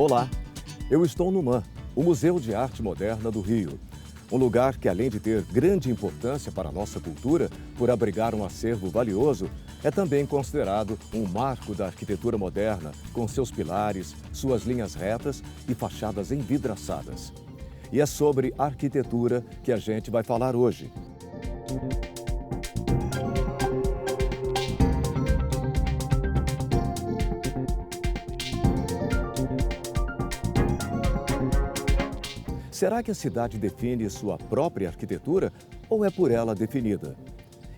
Olá, eu estou no MAM, o Museu de Arte Moderna do Rio. Um lugar que, além de ter grande importância para a nossa cultura, por abrigar um acervo valioso, é também considerado um marco da arquitetura moderna, com seus pilares, suas linhas retas e fachadas envidraçadas. E é sobre arquitetura que a gente vai falar hoje. Será que a cidade define sua própria arquitetura ou é por ela definida?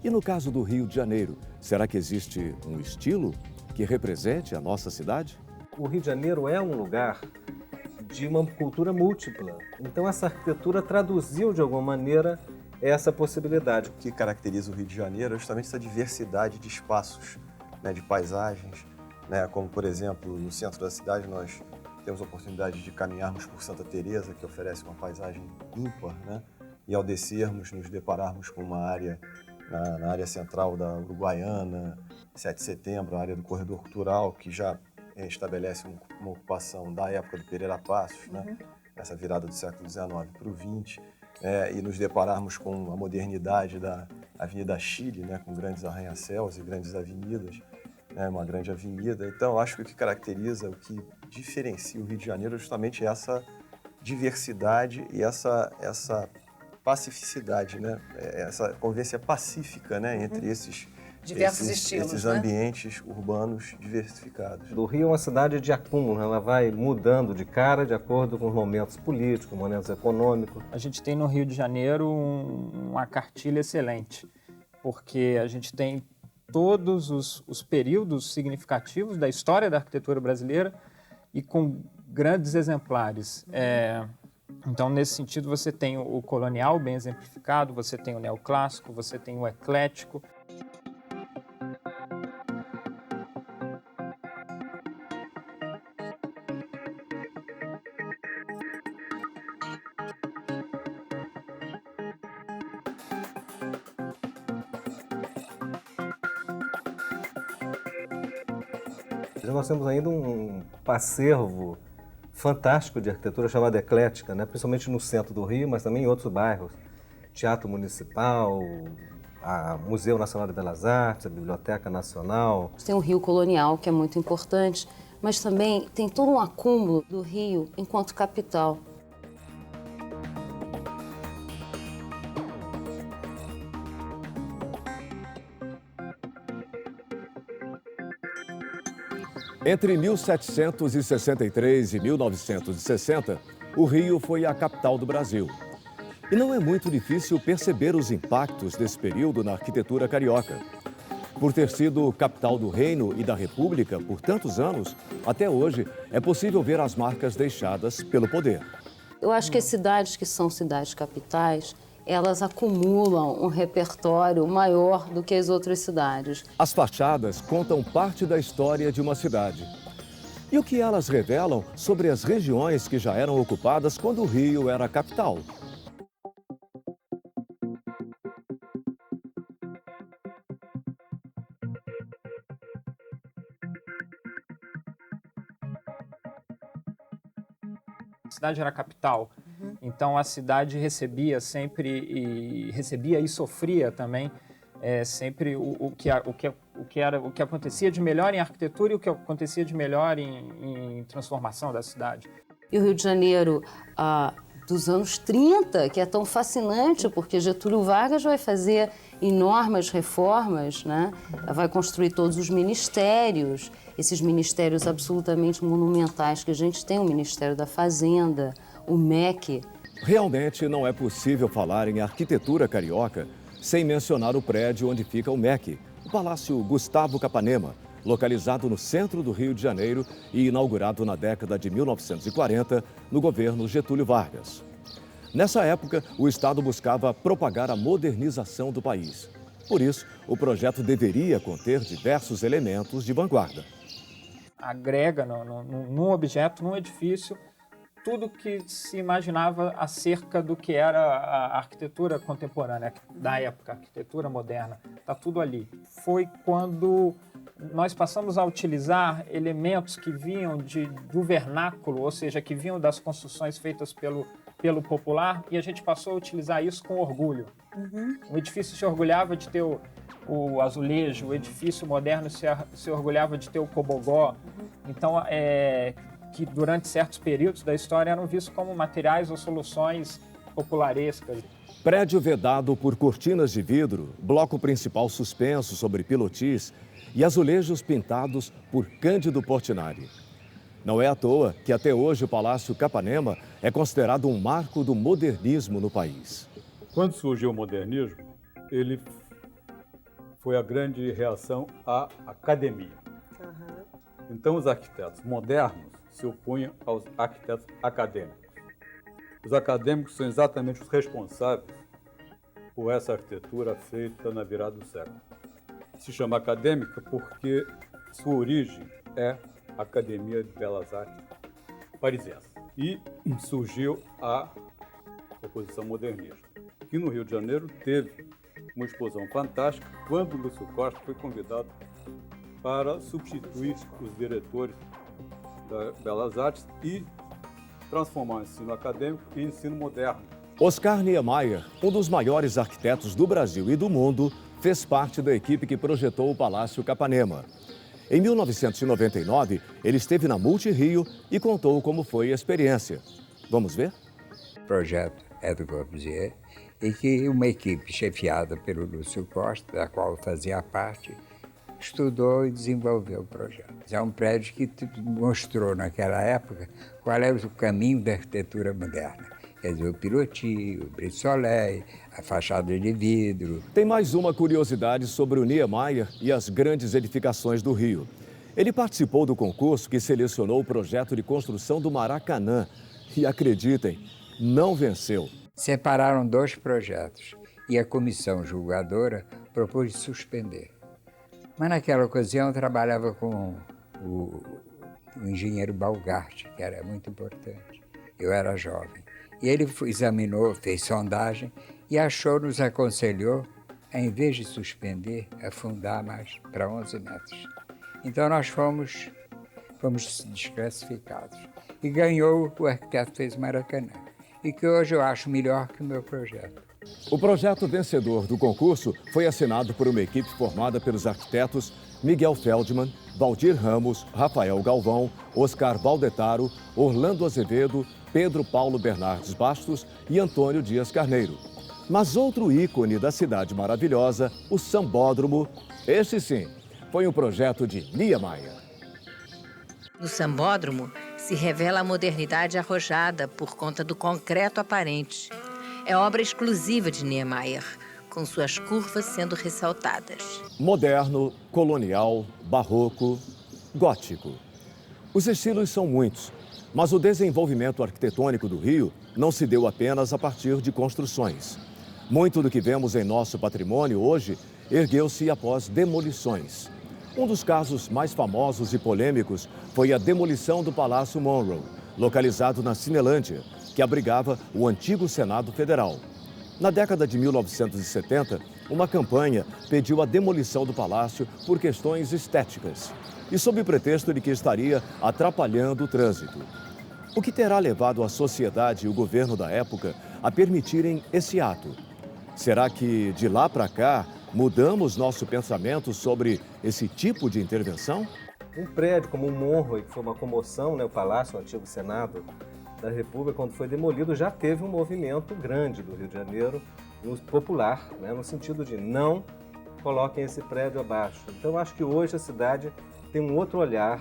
E no caso do Rio de Janeiro, será que existe um estilo que represente a nossa cidade? O Rio de Janeiro é um lugar de uma cultura múltipla. Então essa arquitetura traduziu de alguma maneira essa possibilidade. O que caracteriza o Rio de Janeiro é justamente essa diversidade de espaços, de paisagens, como por exemplo no centro da cidade nós temos a oportunidade de caminharmos por Santa Teresa, que oferece uma paisagem ímpar, e ao descermos nos depararmos com uma área na área central da Uruguaiana, 7 de setembro, a área do Corredor Cultural, que já estabelece uma ocupação da época do Pereira Passos, essa virada do século XIX para o XX, e nos depararmos com a modernidade da Avenida Chile, com grandes arranha-céus e grandes avenidas, uma grande avenida. Então, eu acho que o que caracteriza, o que diferencia o Rio de Janeiro é justamente essa diversidade e essa pacificidade, essa convivência pacífica, entre esses diversos estilos, esses ambientes urbanos diversificados. O Rio é uma cidade de acúmulo, ela vai mudando de cara de acordo com os momentos políticos, momentos econômicos. A gente tem no Rio de Janeiro uma cartilha excelente, porque a gente tem todos os períodos significativos da história da arquitetura brasileira e com grandes exemplares. Então, nesse sentido, você tem o colonial bem exemplificado, você tem o neoclássico, você tem o eclético. Nós temos ainda um acervo fantástico de arquitetura chamada eclética, principalmente no centro do Rio, mas também em outros bairros. Teatro Municipal, o Museu Nacional de Belas Artes, a Biblioteca Nacional. Tem o Rio Colonial, que é muito importante, mas também tem todo um acúmulo do Rio enquanto capital. Entre 1763 e 1960, o Rio foi a capital do Brasil. E não é muito difícil perceber os impactos desse período na arquitetura carioca. Por ter sido capital do Reino e da República por tantos anos, até hoje é possível ver as marcas deixadas pelo poder. Eu acho que as cidades que são cidades capitais, elas acumulam um repertório maior do que as outras cidades. As fachadas contam parte da história de uma cidade. E o que elas revelam sobre as regiões que já eram ocupadas quando o Rio era a capital? A cidade era a capital, então a cidade recebia sempre e sofria também sempre o que acontecia de melhor em arquitetura e o que acontecia de melhor em transformação da cidade. E o Rio de Janeiro dos anos 30, que é tão fascinante, porque Getúlio Vargas vai fazer enormes reformas, vai construir todos os ministérios, esses ministérios absolutamente monumentais que a gente tem, o Ministério da Fazenda, o MEC. Realmente não é possível falar em arquitetura carioca sem mencionar o prédio onde fica o MEC, o Palácio Gustavo Capanema, localizado no centro do Rio de Janeiro e inaugurado na década de 1940 no governo Getúlio Vargas. Nessa época, o Estado buscava propagar a modernização do país. Por isso, o projeto deveria conter diversos elementos de vanguarda. Agrega num objeto, num edifício, tudo que se imaginava acerca do que era a arquitetura contemporânea da época, a arquitetura moderna. Está tudo ali. Foi quando nós passamos a utilizar elementos que vinham do vernáculo, ou seja, que vinham das construções feitas pelo popular, e a gente passou a utilizar isso com orgulho. O edifício se orgulhava de ter o azulejo, o edifício moderno se orgulhava de ter o cobogó. Então, que durante certos períodos da história eram vistos como materiais ou soluções popularescas. Prédio vedado por cortinas de vidro, bloco principal suspenso sobre pilotis e azulejos pintados por Cândido Portinari. Não é à toa que até hoje o Palácio Capanema é considerado um marco do modernismo no país. Quando surgiu o modernismo, ele foi a grande reação à academia. Então os arquitetos modernos se opunham aos arquitetos acadêmicos. Os acadêmicos são exatamente os responsáveis por essa arquitetura feita na virada do século. Se chama acadêmica porque sua origem é a Academia de Belas Artes Parisiense. E surgiu a oposição modernista, que no Rio de Janeiro teve uma explosão fantástica quando Lúcio Costa foi convidado para substituir os diretores da Belas Artes e transformar o ensino acadêmico em ensino moderno. Oscar Niemeyer, um dos maiores arquitetos do Brasil e do mundo, fez parte da equipe que projetou o Palácio Capanema. Em 1999, ele esteve na Multirio e contou como foi a experiência. Vamos ver? O projeto é do Corbusier e que uma equipe chefiada pelo Lúcio Costa, da qual eu fazia parte, estudou e desenvolveu o projeto. É um prédio que mostrou naquela época qual era o caminho da arquitetura moderna. Quer dizer, o pilotis, o brise soleil, a fachada de vidro. Tem mais uma curiosidade sobre o Niemeyer e as grandes edificações do Rio. Ele participou do concurso que selecionou o projeto de construção do Maracanã e, acreditem, não venceu. Separaram 2 projetos e a comissão julgadora propôs suspender. Mas naquela ocasião eu trabalhava com o engenheiro Balgart, que era muito importante. Eu era jovem. E ele examinou, fez sondagem e nos aconselhou, em vez de suspender, afundar mais para 11 metros. Então nós fomos desclassificados. E ganhou o arquiteto que fez Maracanã. E que hoje eu acho melhor que o meu projeto. O projeto vencedor do concurso foi assinado por uma equipe formada pelos arquitetos Miguel Feldman, Valdir Ramos, Rafael Galvão, Oscar Baldetaro, Orlando Azevedo, Pedro Paulo Bernardes Bastos e Antônio Dias Carneiro. Mas outro ícone da cidade maravilhosa, o Sambódromo, este sim, foi um projeto de Niemeyer. No Sambódromo se revela a modernidade arrojada por conta do concreto aparente. É obra exclusiva de Niemeyer, com suas curvas sendo ressaltadas. Moderno, colonial, barroco, gótico. Os estilos são muitos, mas o desenvolvimento arquitetônico do Rio não se deu apenas a partir de construções. Muito do que vemos em nosso patrimônio hoje ergueu-se após demolições. Um dos casos mais famosos e polêmicos foi a demolição do Palácio Monroe, localizado na Cinelândia, que abrigava o antigo Senado Federal. Na década de 1970, uma campanha pediu a demolição do palácio por questões estéticas e sob o pretexto de que estaria atrapalhando o trânsito. O que terá levado a sociedade e o governo da época a permitirem esse ato? Será que, de lá para cá, mudamos nosso pensamento sobre esse tipo de intervenção? Um prédio como o Monroe, que foi uma comoção, né, o Palácio, o antigo Senado da República, quando foi demolido, já teve um movimento grande do Rio de Janeiro, popular, né, no sentido de não coloquem esse prédio abaixo. Então, eu acho que hoje a cidade tem um outro olhar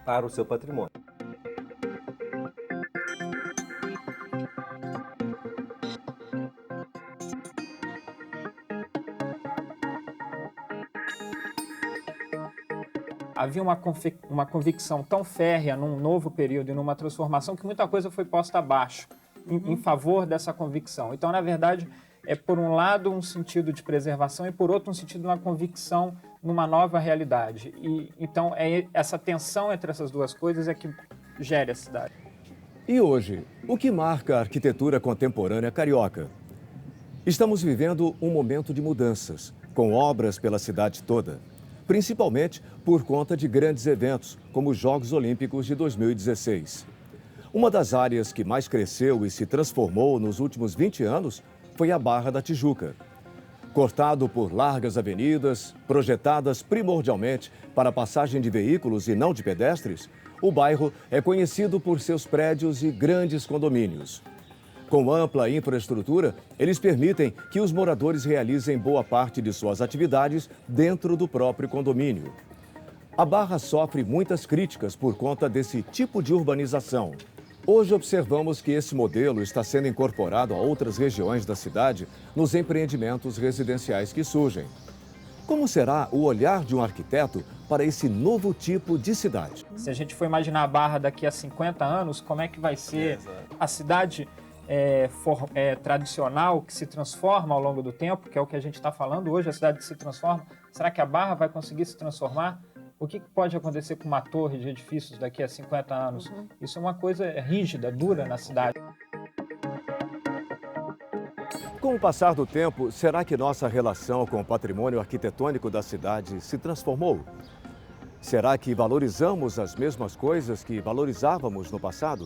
para o seu patrimônio. Havia uma convicção tão férrea num novo período e numa transformação que muita coisa foi posta abaixo, em favor dessa convicção. Então, na verdade, é por um lado um sentido de preservação e por outro um sentido de uma convicção numa nova realidade. E então essa tensão entre essas duas coisas é que gera a cidade. E hoje, o que marca a arquitetura contemporânea carioca? Estamos vivendo um momento de mudanças, com obras pela cidade toda. principalmente por conta de grandes eventos, como os Jogos Olímpicos de 2016. Uma das áreas que mais cresceu e se transformou nos últimos 20 anos foi a Barra da Tijuca. Cortado por largas avenidas, projetadas primordialmente para passagem de veículos e não de pedestres, o bairro é conhecido por seus prédios e grandes condomínios. Com ampla infraestrutura, eles permitem que os moradores realizem boa parte de suas atividades dentro do próprio condomínio. A Barra sofre muitas críticas por conta desse tipo de urbanização. Hoje observamos que esse modelo está sendo incorporado a outras regiões da cidade nos empreendimentos residenciais que surgem. Como será o olhar de um arquiteto para esse novo tipo de cidade? Se a gente for imaginar a Barra daqui a 50 anos, como é que vai ser a cidade tradicional que se transforma ao longo do tempo, que é o que a gente está falando hoje, a cidade que se transforma. Será que a Barra vai conseguir se transformar? O que pode acontecer com uma torre de edifícios daqui a 50 anos? Isso é uma coisa rígida, dura na cidade. Com o passar do tempo, será que nossa relação com o patrimônio arquitetônico da cidade se transformou? Será que valorizamos as mesmas coisas que valorizávamos no passado?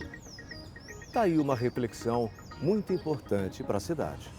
Está aí uma reflexão muito importante para a cidade.